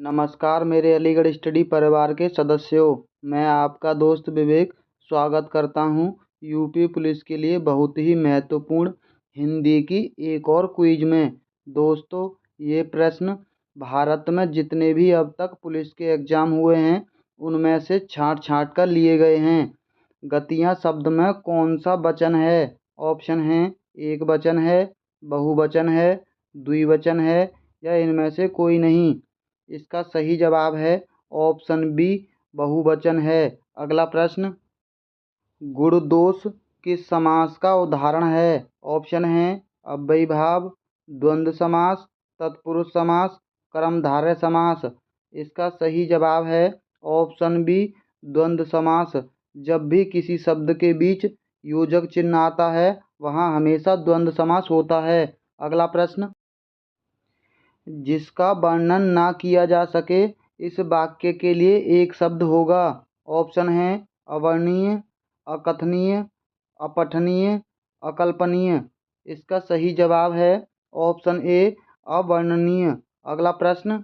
नमस्कार मेरे अलीगढ़ स्टडी परिवार के सदस्यों। मैं आपका दोस्त विवेक स्वागत करता हूं यूपी पुलिस के लिए बहुत ही महत्वपूर्ण हिंदी की एक और क्विज में। दोस्तों, ये प्रश्न भारत में जितने भी अब तक पुलिस के एग्ज़ाम हुए हैं उनमें से छांट छांट कर लिए गए हैं। गतियाँ शब्द में कौन सा वचन है? ऑप्शन हैं, एक वचन है, बहुवचन है, द्विवचन है या इनमें से कोई नहीं। इसका सही जवाब है ऑप्शन बी, बहुवचन है। अगला प्रश्न, गुण दोष किस समास का उदाहरण है? ऑप्शन है अव्ययीभाव, द्वंद्व समास, तत्पुरुष समास, कर्मधारय समास। इसका सही जवाब है ऑप्शन बी, द्वंद्व समास। जब भी किसी शब्द के बीच योजक चिन्ह आता है वहाँ हमेशा द्वंद्व समास होता है। अगला प्रश्न, जिसका वर्णन ना किया जा सके इस वाक्य के लिए एक शब्द होगा। ऑप्शन है अवर्णनीय, अकथनीय, अपठनीय, अकल्पनीय। इसका सही जवाब है ऑप्शन ए, अवर्णनीय। अगला प्रश्न,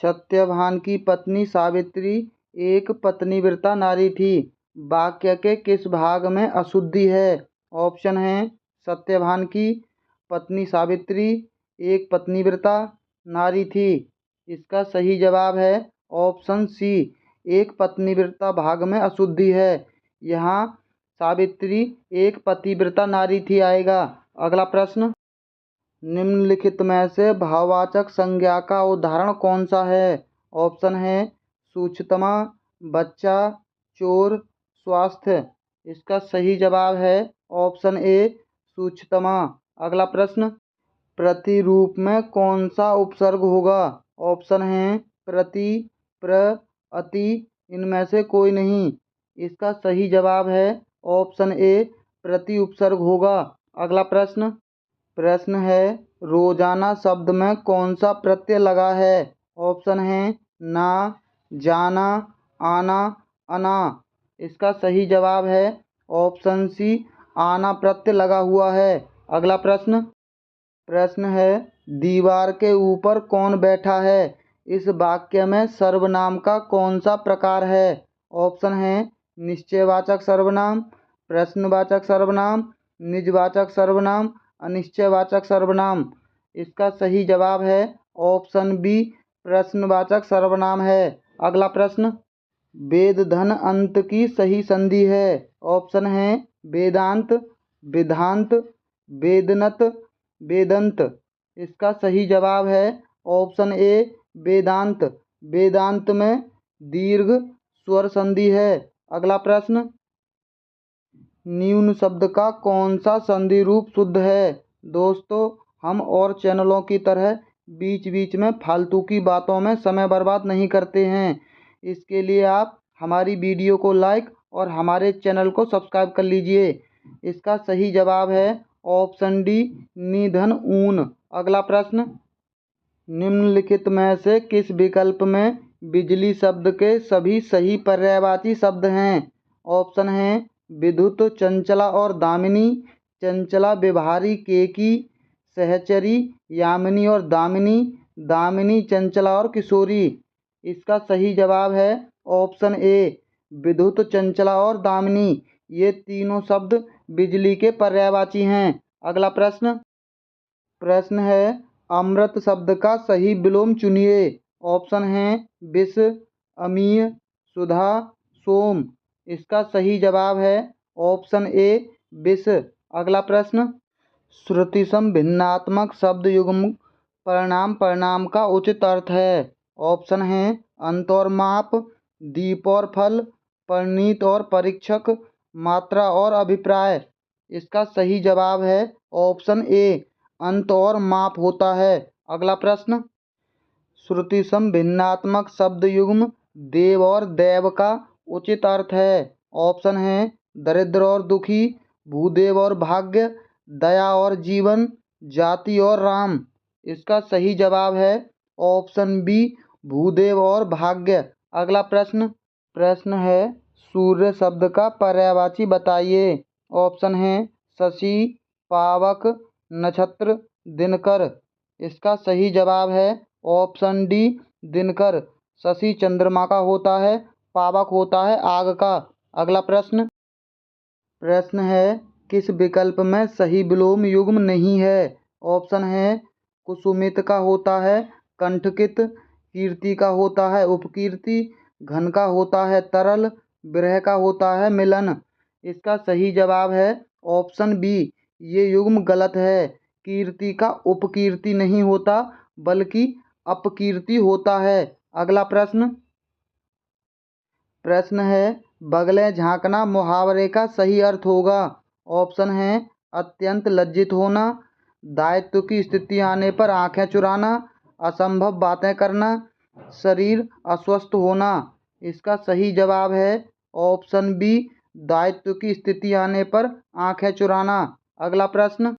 सत्यवान की पत्नी सावित्री एक पत्नीव्रता नारी थी। वाक्य के किस भाग में अशुद्धि है? ऑप्शन है सत्यवान की पत्नी सावित्री एक पत्नीव्रता नारी थी। इसका सही जवाब है ऑप्शन सी, एक पत्नीव्रता भाग में अशुद्धि है। यहाँ सावित्री एक पतिव्रता नारी थी आएगा। अगला प्रश्न, निम्नलिखित में से भाववाचक संज्ञा का उदाहरण कौन सा है? ऑप्शन है सूक्ष्मतमा, बच्चा, चोर, स्वास्थ्य। इसका सही जवाब है ऑप्शन ए, सूक्ष्मतमा। अगला प्रश्न, प्रतिरूप में कौन सा उपसर्ग होगा? ऑप्शन है प्रति, प्र, अति, इनमें से कोई नहीं। इसका सही जवाब है ऑप्शन ए, प्रति उपसर्ग होगा। अगला प्रश्न है रोजाना शब्द में कौन सा प्रत्यय लगा है? ऑप्शन है ना, जाना, आना, अना। इसका सही जवाब है ऑप्शन सी, आना प्रत्यय लगा हुआ है। अगला प्रश्न है दीवार के ऊपर कौन बैठा है? इस वाक्य में सर्वनाम का कौन सा प्रकार है? ऑप्शन है निश्चयवाचक सर्वनाम, प्रश्नवाचक सर्वनाम, निजवाचक सर्वनाम, अनिश्चयवाचक सर्वनाम। इसका सही जवाब है ऑप्शन बी, प्रश्नवाचक सर्वनाम है। अगला प्रश्न, वेद धन अंत की सही संधि है। ऑप्शन है वेदांत, विधांत, वेदनत, वेदंत। इसका सही जवाब है ऑप्शन ए, वेदांत। वेदांत में दीर्घ स्वर संधि है। अगला प्रश्न, न्यून शब्द का कौन सा संधि रूप शुद्ध है? दोस्तों, हम और चैनलों की तरह बीच बीच में फालतू की बातों में समय बर्बाद नहीं करते हैं। इसके लिए आप हमारी वीडियो को लाइक और हमारे चैनल को सब्सक्राइब कर लीजिए। इसका सही जवाब है ऑप्शन डी, निधन ऊन। अगला प्रश्न, निम्नलिखित में से किस विकल्प में बिजली शब्द के सभी सही पर्यायवाची शब्द हैं? ऑप्शन है विद्युत, चंचला और दामिनी, चंचला, व्यवहारी, केकी, सहचरी, यामिनी और दामिनी, दामिनी, चंचला और किशोरी। इसका सही जवाब है ऑप्शन ए, विद्युत, चंचला और दामिनी। ये तीनों शब्द बिजली के पर्यायवाची हैं। अगला प्रश्न है अमृत शब्द का सही विलोम चुनिए। ऑप्शन है विष, अमीय, सुधा, सोम। इसका सही जवाब है ऑप्शन ए, विष। अगला प्रश्न, श्रुतिसम भिन्नात्मक शब्द युग्म परिणाम का उचित अर्थ है। ऑप्शन है अंत और माप, दीप और फल, परिणीत और परीक्षक, मात्रा और अभिप्राय। इसका सही जवाब है ऑप्शन ए, अंत और माप होता है। अगला प्रश्न, श्रुतिसम भिन्नात्मक शब्द युग्म देव और दैव का उचित अर्थ है। ऑप्शन है दरिद्र और दुखी, भूदेव और भाग्य, दया और जीवन, जाति और राम। इसका सही जवाब है ऑप्शन बी, भूदेव और भाग्य। अगला प्रश्न है सूर्य शब्द का पर्यायवाची बताइए। ऑप्शन है शशि, पावक, नक्षत्र, दिनकर। इसका सही जवाब है ऑप्शन डी दिनकर। शशि चंद्रमा का होता है, पावक होता है आग का। अगला प्रश्न है किस विकल्प में सही विलोम युग्म नहीं है। ऑप्शन है कुसुमित का होता है कंठकित, कीर्ति का होता है उपकीर्ति, घन का होता है तरल, विरह का होता है मिलन। इसका सही जवाब है ऑप्शन बी। ये युग्म गलत है। कीर्ति का उपकीर्ति नहीं होता बल्कि अपकीर्ति होता है। अगला प्रश्न है बगले झांकना मुहावरे का सही अर्थ होगा। ऑप्शन है अत्यंत लज्जित होना, दायित्व की स्थिति आने पर आंखें चुराना, असंभव बातें करना, शरीर अस्वस्थ होना। इसका सही जवाब है ऑप्शन बी दायित्व की स्थिति आने पर आंखें चुराना। अगला प्रश्न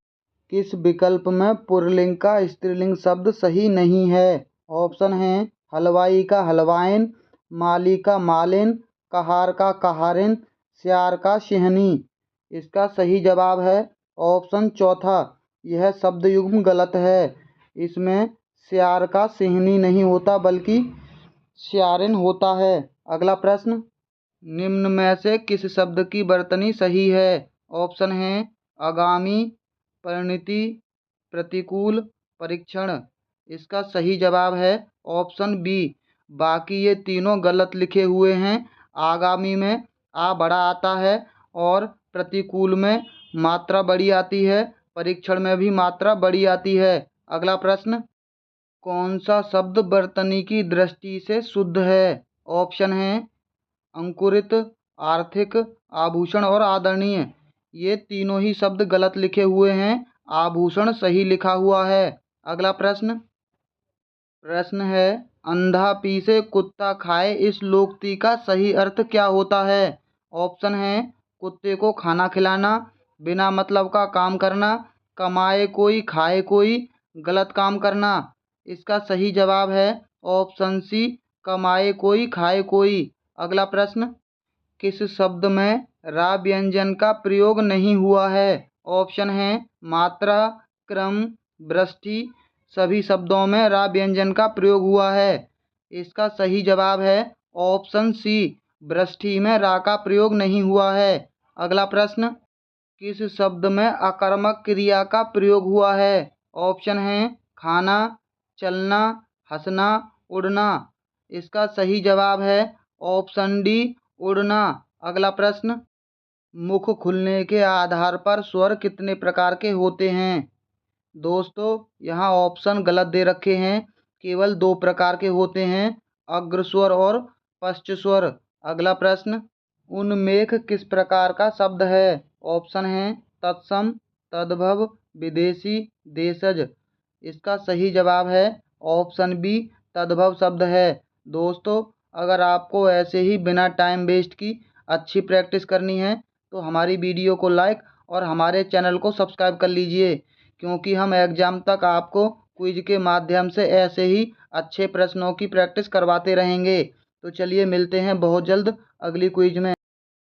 किस विकल्प में पुल्लिंग का स्त्रीलिंग शब्द सही नहीं है। ऑप्शन है हलवाई का हलवाइन, माली का मालिन, कहार का कहारिन, श्यार का सिहनी। इसका सही जवाब है ऑप्शन चौथा। यह शब्द युग्म गलत है। इसमें श्यार का सिहनी नहीं होता बल्कि श्यारिन होता है। अगला प्रश्न निम्न में से किस शब्द की वर्तनी सही है। ऑप्शन है आगामी, परिणति, प्रतिकूल, परीक्षण। इसका सही जवाब है ऑप्शन बी। बाकी ये तीनों गलत लिखे हुए हैं। आगामी में आ बड़ा आता है और प्रतिकूल में मात्रा बड़ी आती है, परीक्षण में भी मात्रा बड़ी आती है। अगला प्रश्न कौन सा शब्द वर्तनी की दृष्टि से शुद्ध है। ऑप्शन है अंकुरित, आर्थिक, आभूषण और आदरणीय। ये तीनों ही शब्द गलत लिखे हुए हैं। आभूषण सही लिखा हुआ है। अगला प्रश्न है अंधा पीसे कुत्ता खाए इस लोकोक्ति का सही अर्थ क्या होता है। ऑप्शन है कुत्ते को खाना खिलाना, बिना मतलब का काम करना, कमाए कोई खाए कोई, गलत काम करना। इसका सही जवाब है ऑप्शन सी कमाए कोई खाए कोई। अगला प्रश्न किस शब्द में रा व्यंजन का प्रयोग नहीं हुआ है। ऑप्शन है मात्रा, क्रम, वृष्टि। सभी शब्दों में रा व्यंजन का प्रयोग हुआ है। इसका सही जवाब है ऑप्शन सी वृष्टि में रा का प्रयोग नहीं हुआ है। अगला प्रश्न किस शब्द में अकर्मक क्रिया का प्रयोग हुआ है। ऑप्शन है खाना, चलना, हंसना, उड़ना। इसका सही जवाब है ऑप्शन डी उड़ना। अगला प्रश्न मुख खुलने के आधार पर स्वर कितने प्रकार के होते हैं। दोस्तों यहाँ ऑप्शन गलत दे रखे हैं। केवल 2 प्रकार के होते हैं, अग्र स्वर और पश्च स्वर। अगला प्रश्न उन्मेख किस प्रकार का शब्द है। ऑप्शन है तत्सम, तद्भव, विदेशी, देशज। इसका सही जवाब है ऑप्शन बी तद्भव शब्द है। दोस्तों अगर आपको ऐसे ही बिना टाइम वेस्ट की अच्छी प्रैक्टिस करनी है तो हमारी वीडियो को लाइक और हमारे चैनल को सब्सक्राइब कर लीजिए, क्योंकि हम एग्ज़ाम तक आपको क्विज के माध्यम से ऐसे ही अच्छे प्रश्नों की प्रैक्टिस करवाते रहेंगे। तो चलिए मिलते हैं बहुत जल्द अगली क्विज में।